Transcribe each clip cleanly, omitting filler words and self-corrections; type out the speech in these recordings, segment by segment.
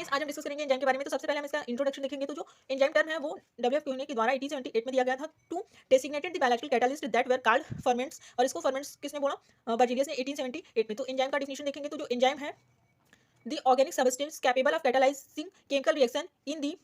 Guys आज हम discuss करेंगे एंजाइम के बारे में। तो सबसे पहले हम इसका इंट्रोडक्शन देखेंगे। तो जो एंजाइम टर्म है वो डब्ल्यूएफ क्यूने के द्वारा 1878 में दिया गया था to designated the biological catalyst that were called ferments. और इसको फर्मेंट्स किसने बोला? बर्जीलियस ने 1878 में। तो एंजाइम का डिफिनेशन देखेंगे। तो जो एंजाइम है the organic substance capable of catalysing chemical reaction in the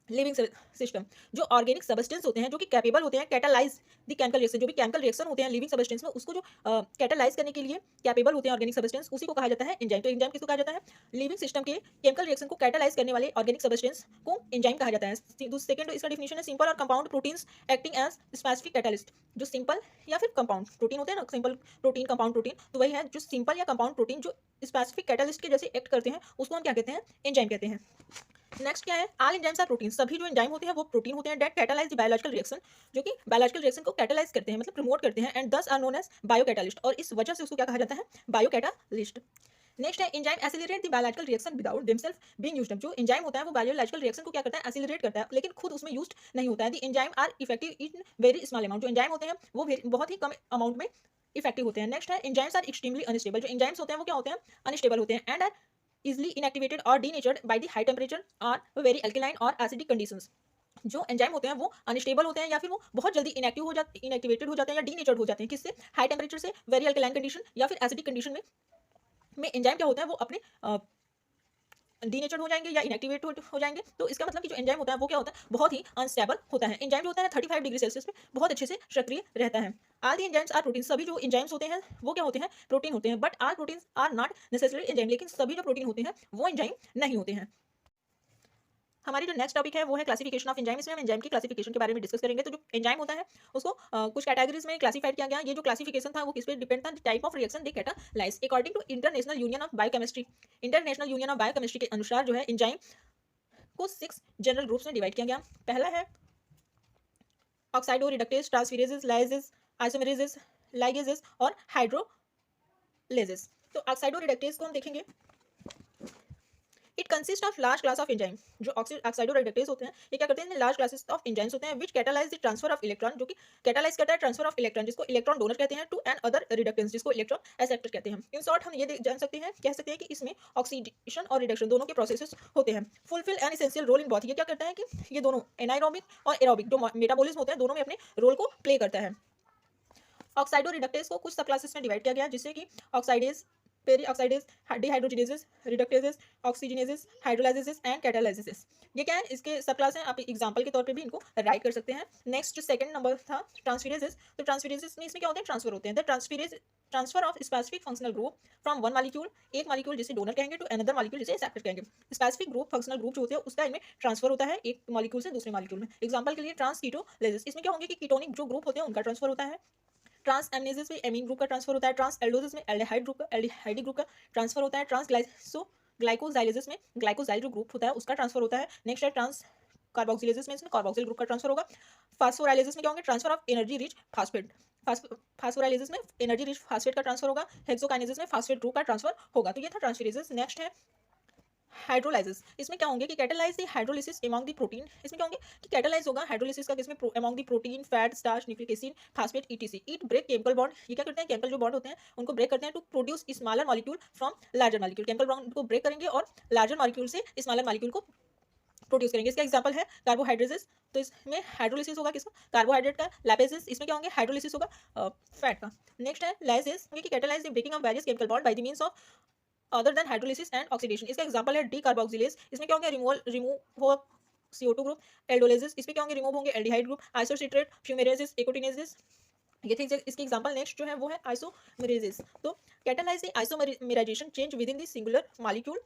living system. जो ऑर्गेनिक सब्सटेंस होते हैं जो कि कैपेबल होते हैं कैटालाइज द केमिकल रिएक्शन, जो भी केमिकल रिएक्शन होते हैं लिविंग सब्सटेंस में उसको जो कैटालाइज करने के लिए कैपेबल होते हैं ऑर्गेनिक सब्सटेंस, उसी को कहा जाता है एंजाइम। तो एंजाइम किसको कहा जाता है? लिविंग सिस्टम के केमिकल रिएक्शन को कैटालाइज करने वाले ऑर्गेनिक सब्सटेंस को एंजाइम कहा जाता है। सेकंड इसका डिफिनेशन है सिंपल और compound proteins acting as specific catalyst. जो सिंपल या फिर कंपाउंड प्रोटीन होते हैं ना, सिंपल प्रोटीन कंपाउंड प्रोटीन, तो वही है जो सिंपल या कंपाउंड प्रोटीन जो स्पेसिफिक कैटालिस्ट के जैसे एक्ट करते हैं उसको हम क्या कहते हैं? एंजाइम कहते हैं। नेक्स्ट क्या है? All enzymes are protein. सभी जो एंजाइम होते हैं वो प्रोटीन होते हैं that catalyse the biological reaction, जो कि बायोलॉजिकल रिएक्शन को कैटालाइज करते हैं, मतलब प्रमोट करते हैं, एंड दस आर नोन एज बायोकैटालिस्ट। और इस वजह से उसको क्या कहा जाता है? बायोकैटालिस्ट। नेक्स्ट है enzyme accelerate the biological reaction without themself being used. जो एंजाइम होता है वो बायोलॉजिकल रिएक्शन को क्या करता है? एसिलरेट करता है, लेकिन खुद उसमें यूज्ड नहीं होता है। The enzyme are effective in very small amount. जो एंजाइम होते हैं वो बहुत ही कम अमाउंट में इफेक्टिव होते हैं। नेक्स्ट है एंजाइम्स आर एक्सट्रीमली अनस्टेबल। जो एंजाइम्स होते हैं वो क्या होते हैं? अनस्टेबल होते हैं and are easily inactivated or denatured by the high temperature or very alkaline or acidic conditions। जो एंजाइम होते हैं वो अनस्टेबल होते हैं या फिर वो बहुत जल्दी इनएक्टिवेटेड हो जाते हैं या डीनेचर्ड हो जाते हैं। किससे? हाई टेम्परेचर से, वेरी अल्कलाइन कंडीशन या फिर एसिडिक कंडीशन में एंजाइम क्या होता है? वो अपने डीनेचर्ड हो जाएंगे या इनएक्टिवेट हो जाएंगे। तो इसका मतलब कि जो एंजाइम होता है वो क्या होता है? बहुत ही अनस्टेबल होता है। एंजाइम जो होता है 35 डिग्री सेल्सियस पे बहुत अच्छे से सक्रिय रहता है। All the enzymes are protein. सभी जो एंजाइम्स होते हैं वो क्या होते हैं? प्रोटीन होते हैं। But all proteins are not necessary enzyme. लेकिन सभी जो प्रोटीन होते हैं वो एंजाइम नहीं होते हैं। हमारी जो नेक्स्ट टॉपिक है वो है क्लासिफिकेशन ऑफ एंजाइम। इसमें हम एंजाइम की क्लासिफिकेशन के बारे में डिस्कस करेंगे। तो जो एंजाइम होता है उसको कुछ कैटेगरीज में क्लासिफाइड किया गया। ये जो क्लासिफिकेशन था वो किस पे डिपेंड था? Type of reaction they catalyse according to International Union of Biochemistry. International Union of Biochemistry के अनुसार जो है एंजाइम को 6 जनरल ग्रुप्स में डिवाइड किया गया। पहला है ऑक्साइडो रिडक्टेज, ट्रांसफेरेजेस, लाइजेस, आइसोमेरेजेस, लाइगेजेस और हाइड्रोलेजेस। तो ऑक्साइडो रिडक्टेज को हम देखेंगे। It consist of large class of enzyme. जो ऑक्साइडो रिडक्टेज होते हैं ये क्या करते हैं? लार्ज क्लासेस ऑफ एंजाइम्स होते हैं which catalyse the transfer of electron. जो कि कैटालाइज करता है ट्रांसफर ऑफ इलेक्ट्रॉन, जिसको इलेक्ट्रॉन डोनर कहते हैं, टू एन अदर रिडक्टेंस जिसको इलेक्ट्रॉन एक्सेप्टर कहते हैं। इन शॉर्ट हम ये जान सकते हैं, कह सकते हैं कि इसमें ऑक्सीडेशन और रिडक्शन दोनों के प्रोसेसेस होते हैं। Fulfil an essential role in both. ये क्या करता है कि ये दोनों एनाएरोबिक और एरोबिक जो मेटाबॉलिज्म होते हैं दोनों में अपने रोल को प्ले करता है। ऑक्साइडो रिडक्टेज को कुछ सब क्लासेस में डिवाइड किया गया जिससे कि ऑक्साइडेज, पेरी ऑक्साइडेज, डिहाइड्रोजिनेजेस, रिडक्टेजेस, ऑक्सीजनेजेस, हाइड्रोलाइजेस एंड कैटालाइजेस। ये क्या है? इसके सब क्लास हैं। आप एग्जांपल के तौर पे भी इनको राइट कर सकते हैं। नेक्स्ट सेकंड नंबर था ट्रांसफेरेजेस। तो ट्रांसफेरेजेस में इसमें क्या होते हैं? ट्रांसफर होते हैं। The transfer of specific functional group from one molecule, एक मॉलिक्यूल जिसे डोनर कहेंगे, टू अनदर मॉलिक्यूल जिसे एक्सेप्टर कहेंगे। स्पेसिफिक ग्रुप फंक्शनल ग्रुप जो होते हैं उसका इनमें ट्रांसफर होता है एक मॉलिक्यूल से दूसरे मॉलिक्यूल में। एग्जांपल के लिए ट्रांसकीटोलेजेस, इसमें क्या होंगे कि कीटोनिक जो ग्रुप होते हैं उनका ट्रांसफर होता है। ट्रांस एमनेसिस में एमीन ग्रुप का ट्रांसफर होता है। ट्रांस एल्डोसिस में एल्डिहाइड ग्रुप का ट्रांसफर होता है। ट्रांस ग्लाइकोजाइलेसिस में ग्लाइकोजाइल जो ग्रुप होता है उसका ट्रांसफर होता है। नेक्स्ट है ट्रांस कार्बोक्सिलेसिस में इसमें कार्बोक्सिल ग्रुप का ट्रांसफर होगा। फास्फोराइलेसिस में क्या होंगे? Transfer of energy rich phosphate. Phosphorylases में एनर्जी रिच फास्फेट का ट्रांसफर होगा। हेक्सोकाइनेसिस में फास्फेट ग्रुप का ट्रांसफर होगा। तो ये था ट्रांसफेरेजेस। नेक्स्ट है हाइड्रोलाइसिस। इसमें क्या होंगे कि catalyse the hydrolysis among the protein. इसमें क्या होंगे कि कैटालाइज होगा हाइड्रोलिसिस का किसमें? Among the protein, fat, starch, nucleic acid, phosphate, ETC. It break chemical bond. ये क्या करते हैं? केमिकल जो बॉन्ड होते हैं उनको ब्रेक करते हैं to produce smaller molecule from larger molecule. Chemical bond को ब्रेक करेंगे और लार्जर मॉलिक्यूल से स्मॉलर मॉलिक्यूल को प्रोड्यूस करेंगे। इसका एग्जांपल है कार्बोहाइड्रेट्स। तो इसमें हाइड्रोलिसिस होगा किसका? कार्बोहाइड्रेट का। लैपेसिस, इसमें क्या होंगे? हाइड्रोलिसिस होगा फैट का। नेक्स्ट है लाइसिस, कि catalyse the breaking of various chemical bond by the means of other than hydrolysis and oxidation. इसका एग्जांपल है डीकार्बोक्सिलेज। इसमें क्या होंगे? रिमूव हो CO2 ग्रुप। एल्डोलेसिस, इसमें क्या होंगे? रिमूव होंगे एल्डिहाइड ग्रुप। आइसोसिट्रेट, फ्यूमेरेसिस, एकोटिनेसिस। ये थे इसके एग्जांपल। नेक्स्ट जो है वो है आइसोमेरेसिस। तो catalyse the isomerisation change with in the singular molecule.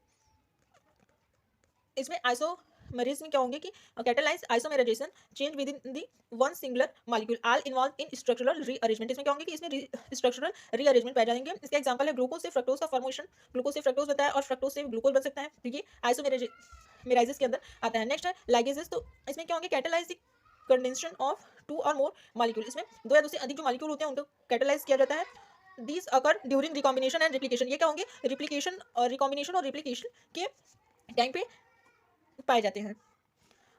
इसमें आइसोमेरेज में क्या होंगे कि catalyse isomerisation change with in the one singular molecule all involve in structural rearrangement. इसमें क्या होंगे कि इसमें स्ट्रक्चरल रीअरेंजमेंट पाए जाएंगे। इसका एग्जांपल है ग्लूकोज से फ्रक्टोज का फॉर्मेशन। ग्लूकोज से फ्रक्टोज बनता है और फ्रक्टोज से ग्लूकोज बन सकता है। ठीक है, आइसोमेराइजेस के अंदर आता है। नेक्स्ट है लाइगेजेस। तो इसमें क्या होंगे? कैटालाइज द कंडेंसेशन ऑफ 2 और मोर मॉलिक्यूल। इसमें 2 या 2 से अधिक जो मॉलिक्यूल होते हैं उनको कैटालाइज किया जाता है। These occur during recombination and replication. ये क्या होंगे? रिप्लिकेशन और रिकॉम्बिनेशन और रिप्लिकेशन के टाइम पे पाए जाते हैं।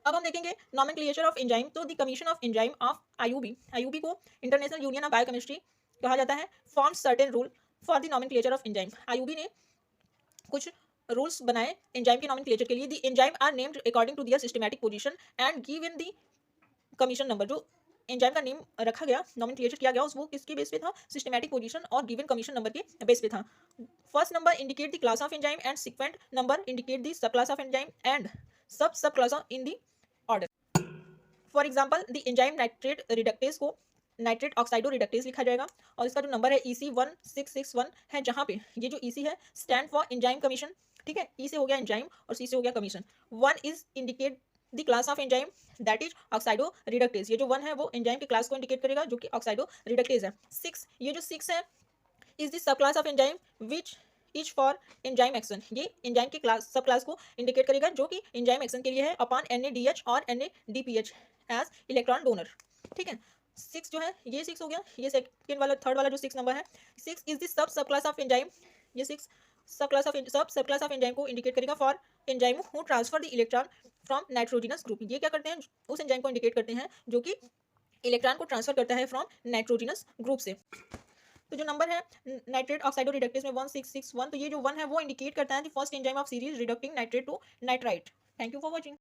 अब हम देखेंगे नॉमेनक्लेचर ऑफ एंजाइम। तो the commission of enzyme of IUB को इंटरनेशनल यूनियन ऑफ बायोकेमिस्ट्री कहा जाता है। Form certain rule for the nomenclature of enzyme. IUB ने कुछ रूल्स बनाए एंजाइम के नॉमेनक्लेचर के लिए। The enzyme are named according to their systematic position and give in the commission number. जो एंजाइम का नेम रखा गया, नॉमेनक्लेचर किया गया, उस वो किसके बेस पे था? सिस्टमैटिक पोजीशन और गिवन कमीशन नंबर के बेस पे था। First number indicate the class of enzyme and sequent number indicate the subclass of enzyme and subclass in the order. For example the enzyme nitrate reductase को nitrate oxidoreductase लिखा जाएगा और इसका जो number है EC 1661 है, जहाँ पे ये जो EC है स्टैंड फॉर एंजाइम कमीशन। ठीक है, E से हो गया एंजाइम और C से हो गया commission. 1 is indicate the class of enzyme that is oxidoreductase. ये जो 1 है वो एंजाइम के क्लास को इंडिकेट करेगा जो कि ऑक्साइडो रिडक्टेज है। 6, ये जो 6 है is the subclass of enzyme which is for enzyme action. ये एंजाइम के क्लास सब क्लास को इंडिकेट करेगा जो कि एंजाइम एक्शन के लिए है अपॉन NADH और NADPH एज इलेक्ट्रॉन डोनर। ठीक है, 6 जो है ये 6 हो गया। ये सेकंड वाला थर्ड वाला जो 6 नंबर है, 6 is the subclass of enzyme. ये 6 सब क्लास ऑफ एंजाइम को इंडिकेट करेगा for enzyme who transfer the electron from nitrogenous group. ये क्या करते हैं? उस एंजाइम को इंडिकेट करते हैं जो कि इलेक्ट्रॉन को ट्रांसफर करता है फ्रॉम नाइट्रोजनस ग्रुप से। तो जो नंबर है नाइट्रेट ऑक्साइडो रिडक्टेज में 1661, तो ये जो 1 है वो इंडिकेट करता है the first enzyme of series reducing nitrate to nitrite. Thank you for watching.